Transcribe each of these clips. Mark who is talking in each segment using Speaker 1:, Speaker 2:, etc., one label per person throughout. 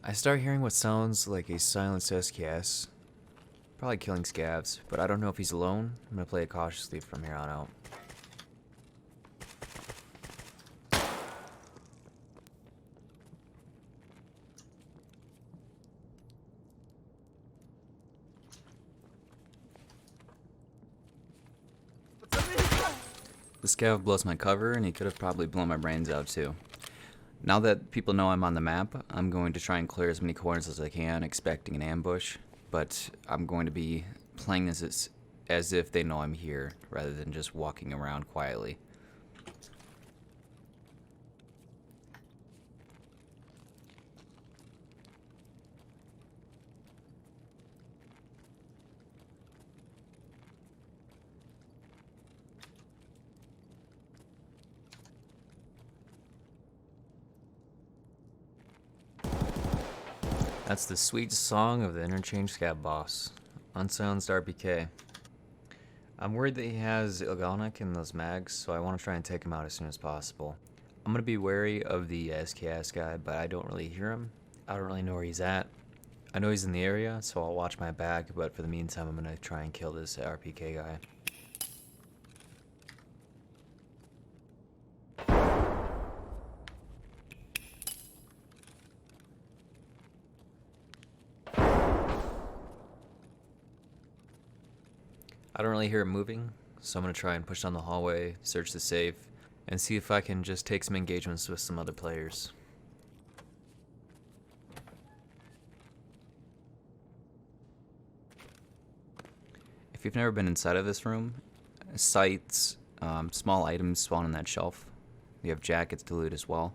Speaker 1: I start hearing what sounds like a silenced SKS. Probably killing scavs, but I don't know if he's alone. I'm gonna play it cautiously from here on out. The scav blows my cover, and he could have probably blown my brains out too. Now that people know I'm on the map, I'm going to try and clear as many corners as I can, expecting an ambush, but I'm going to be playing this as if they know I'm here, rather than just walking around quietly. That's the sweet song of the interchange scav boss, unsilenced RPK. I'm worried that he has Ilgalnik in those mags, so I want to try and take him out as soon as possible. I'm going to be wary of the SKS guy, but I don't really hear him. I don't really know where he's at. I know he's in the area, so I'll watch my back, but for the meantime, I'm going to try and kill this RPK guy. I don't really hear him moving, so I'm going to try and push down the hallway, search the safe, and see if I can just take some engagements with some other players. If you've never been inside of this room, sights, small items spawn on that shelf. We have jackets to loot as well,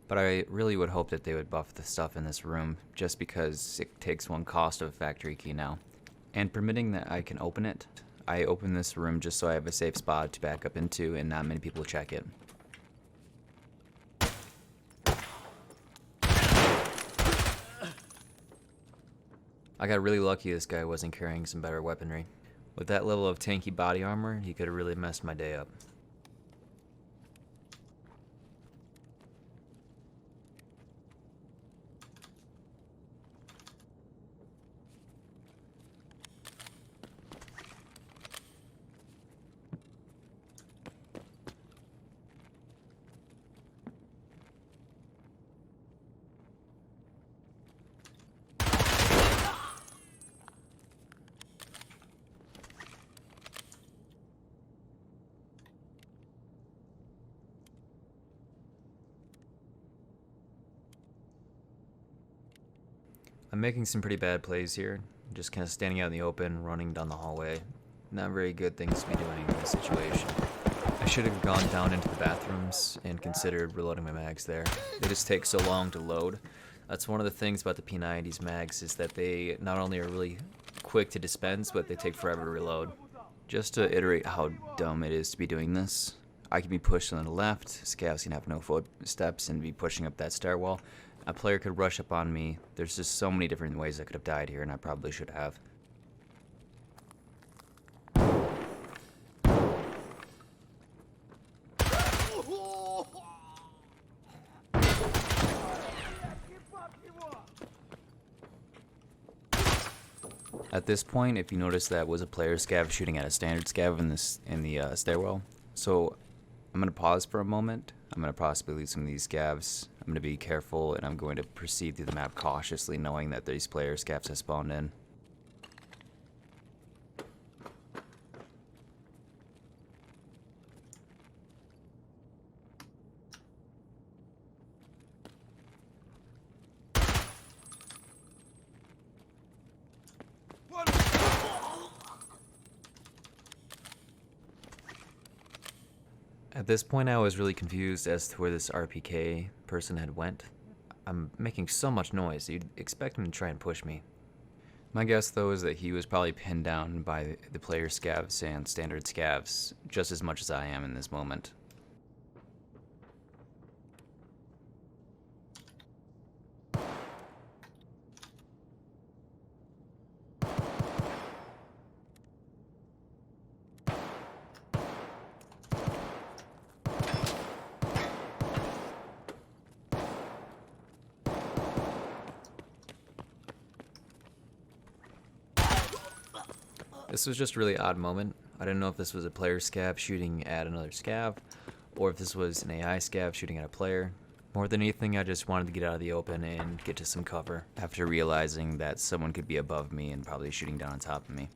Speaker 1: but I really would hope that they would buff the stuff in this room, just because it takes one cost of a factory key now. And permitting that I can open it, I open this room just so I have a safe spot to back up into and not many people check it. I got really lucky this guy wasn't carrying some better weaponry. With that level of tanky body armor, he could have really messed my day up. I'm making some pretty bad plays here, just kind of standing out in the open, running down the hallway. Not very good things to be doing in this situation. I should have gone down into the bathrooms and considered reloading my mags there. They just take so long to load. That's one of the things about the P90's mags, is that they not only are really quick to dispense, but they take forever to reload. Just to iterate how dumb it is to be doing this, I can be pushed on the left, scavs can have no footsteps and be pushing up that stairwell. A player could rush up on me. There's just so many different ways I could have died here, and I probably should have. At this point, if you notice, that was a player scav shooting at a standard scav in the stairwell. So I'm going to pause for a moment. I'm going to possibly lose some of these scavs. I'm going to be careful, and I'm going to proceed through the map cautiously, knowing that these player scavs have spawned in. At this point, I was really confused as to where this RPK person had went. I'm making so much noise, you'd expect him to try and push me. My guess, though, is that he was probably pinned down by the player scavs and standard scavs just as much as I am in this moment. This was just a really odd moment. I didn't know if this was a player scav shooting at another scav, or if this was an AI scav shooting at a player. More than anything, I just wanted to get out of the open and get to some cover after realizing that someone could be above me and probably shooting down on top of me.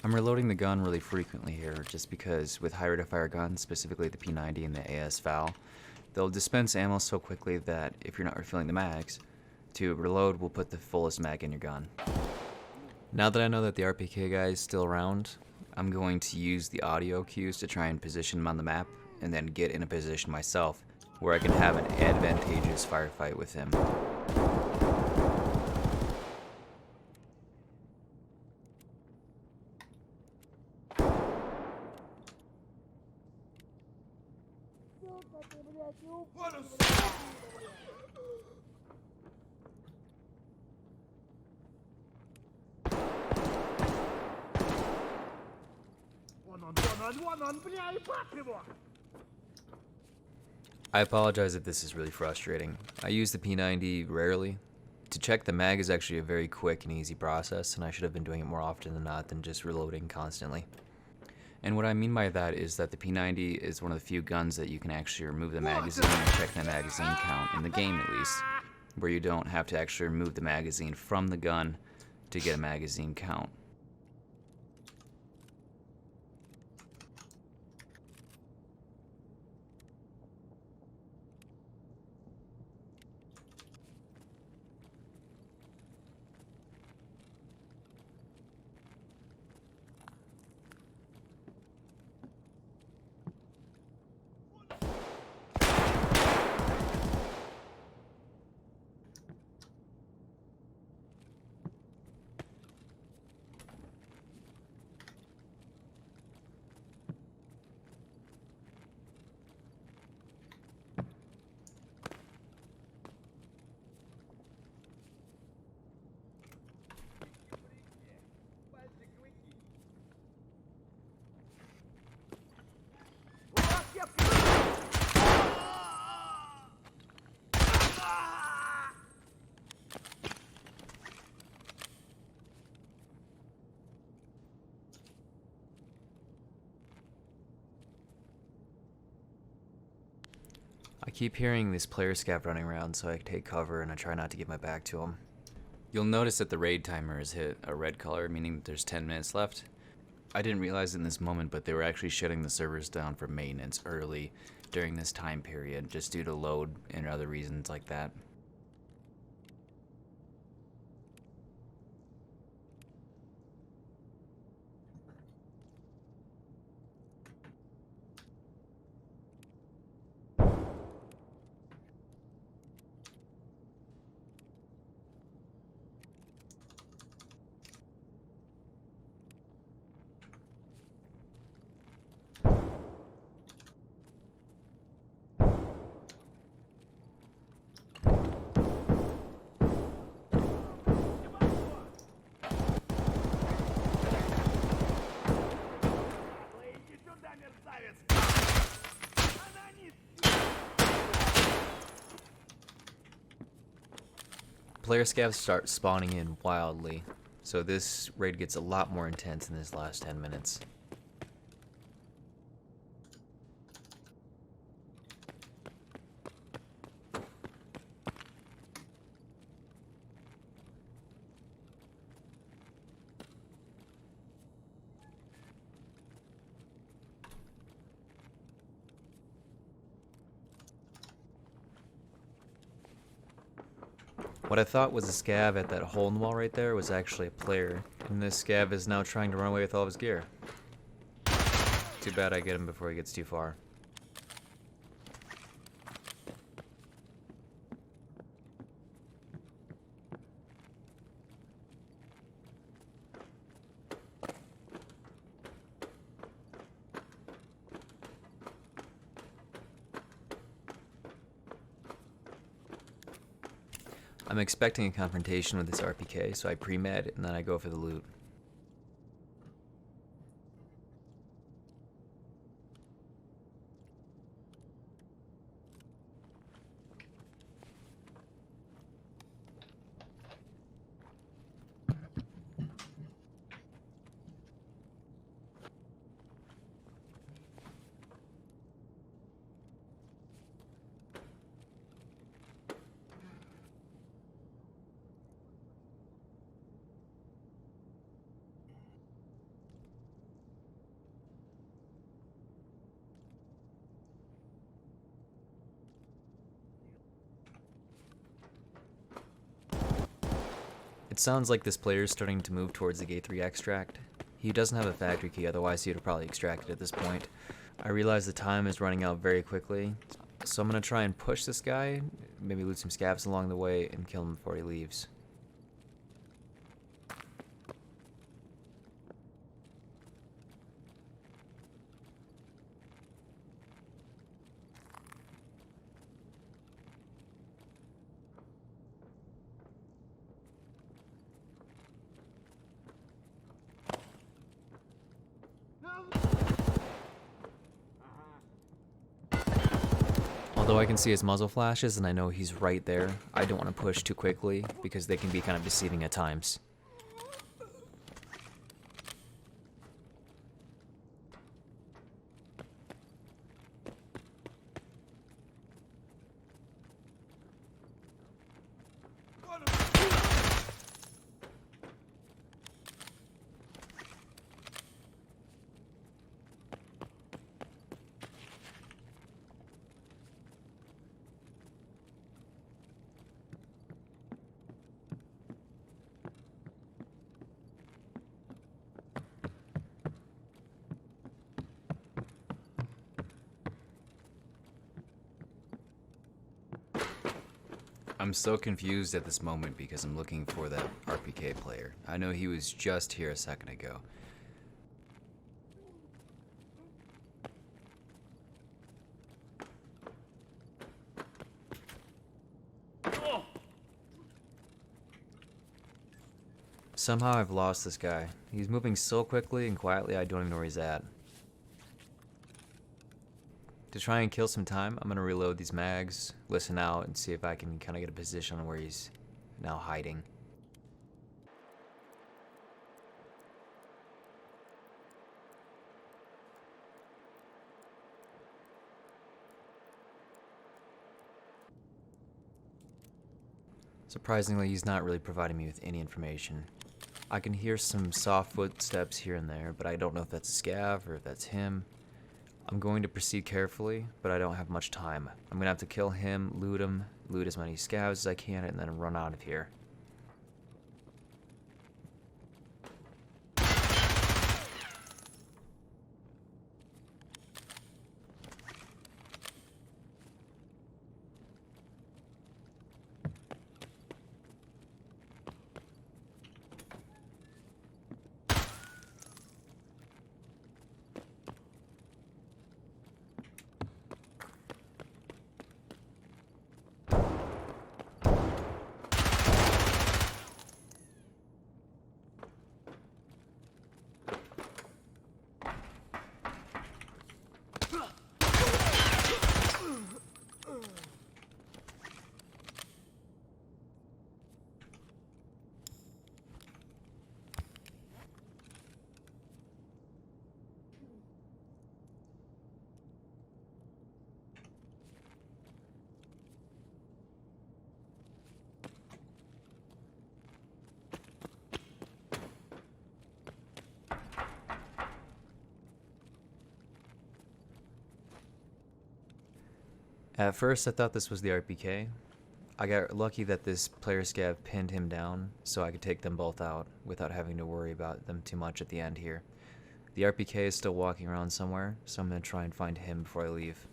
Speaker 1: I'm reloading the gun really frequently here just because with high rate of fire guns, specifically the P90 and the AS FAL, they'll dispense ammo so quickly that if you're not refilling the mags, to reload will put the fullest mag in your gun. Now that I know that the RPK guy is still around, I'm going to use the audio cues to try and position him on the map and then get in a position myself where I can have an advantageous firefight with him. I apologize if this is really frustrating. I use the P90 rarely. To check the mag is actually a very quick and easy process, and I should have been doing it more often than not than just reloading constantly. And what I mean by that is that the P90 is one of the few guns that you can actually remove the magazine and check the magazine count, in the game at least, where you don't have to actually remove the magazine from the gun to get a magazine count. I keep hearing this player scav running around, so I take cover and I try not to give my back to him. You'll notice that the raid timer has hit a red color, meaning that there's 10 minutes left. I didn't realize in this moment, but they were actually shutting the servers down for maintenance early during this time period, just due to load and other reasons like that. Player scavs start spawning in wildly, so this raid gets a lot more intense in this last 10 minutes. What I thought was a scav at that hole in the wall right there was actually a player, and this scav is now trying to run away with all of his gear. Too bad I get him before he gets too far. I'm expecting a confrontation with this RPK, so I pre-med and then I go for the loot. It sounds like this player is starting to move towards the gate 3 extract. He doesn't have a factory key, otherwise he would have probably extracted at this point. I realize the time is running out very quickly, so I'm going to try and push this guy, maybe loot some scavs along the way, and kill him before he leaves. Although I can see his muzzle flashes and I know he's right there, I don't want to push too quickly because they can be kind of deceiving at times. I'm so confused at this moment because I'm looking for that RPK player. I know he was just here a second ago. Somehow I've lost this guy. He's moving so quickly and quietly I don't even know where he's at. To try and kill some time, I'm going to reload these mags, listen out, and see if I can kind of get a position on where he's now hiding. Surprisingly, he's not really providing me with any information. I can hear some soft footsteps here and there, but I don't know if that's a scav or if that's him. I'm going to proceed carefully, but I don't have much time. I'm going to have to kill him, loot as many scavs as I can, and then run out of here. At first, I thought this was the RPK. I got lucky that this player scav pinned him down, so I could take them both out without having to worry about them too much at the end here. The RPK is still walking around somewhere, so I'm going to try and find him before I leave.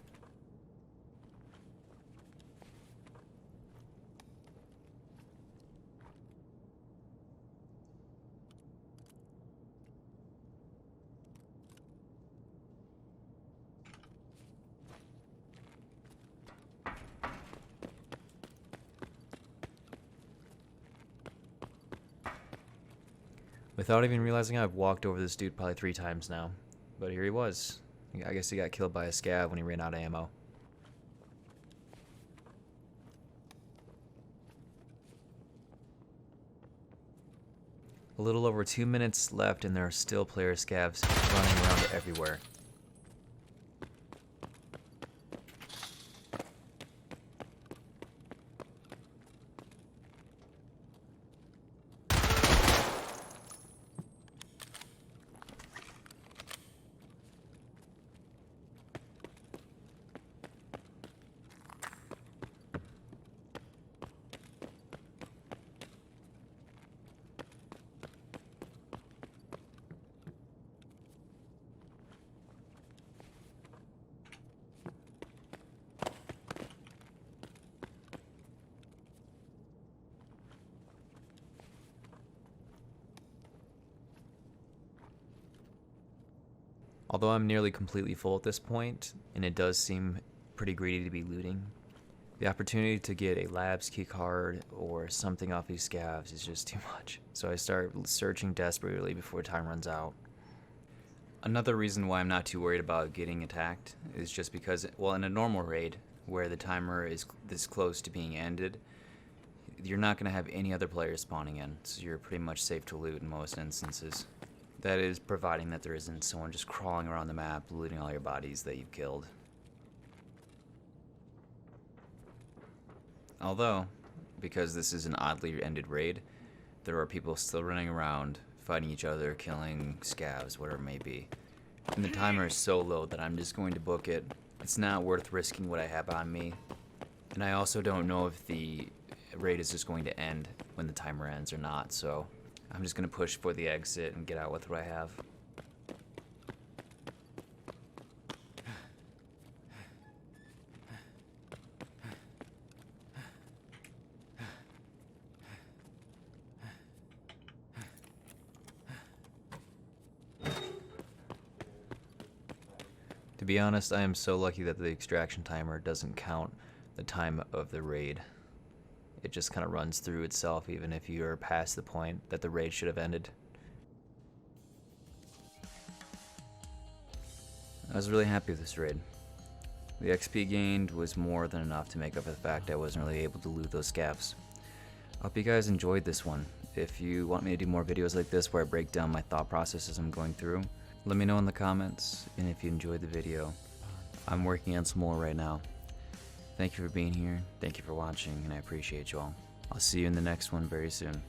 Speaker 1: Without even realizing, I've walked over this dude probably 3 times now. But here he was. I guess he got killed by a scav when he ran out of ammo. A little over 2 minutes left and there are still player scavs running around everywhere. Although I'm nearly completely full at this point, and it does seem pretty greedy to be looting, the opportunity to get a labs key card or something off these scavs is just too much. So I start searching desperately before time runs out. Another reason why I'm not too worried about getting attacked is just because, well, in a normal raid where the timer is this close to being ended, you're not going to have any other players spawning in, so you're pretty much safe to loot in most instances. That is, providing that there isn't someone just crawling around the map looting all your bodies that you've killed. Although, because this is an oddly ended raid, there are people still running around, fighting each other, killing scavs, whatever it may be. And the timer is so low that I'm just going to book it. It's not worth risking what I have on me. And I also don't know if the raid is just going to end when the timer ends or not, so I'm just going to push for the exit and get out with what I have. To be honest, I am so lucky that the extraction timer doesn't count the time of the raid. It just kind of runs through itself even if you're past the point that the raid should have ended. I was really happy with this raid. The XP gained was more than enough to make up for the fact I wasn't really able to loot those scavs. I hope you guys enjoyed this one. If you want me to do more videos like this where I break down my thought processes I'm going through, let me know in the comments, and if you enjoyed the video, I'm working on some more right now. Thank you for being here, thank you for watching, and I appreciate you all. I'll see you in the next one very soon.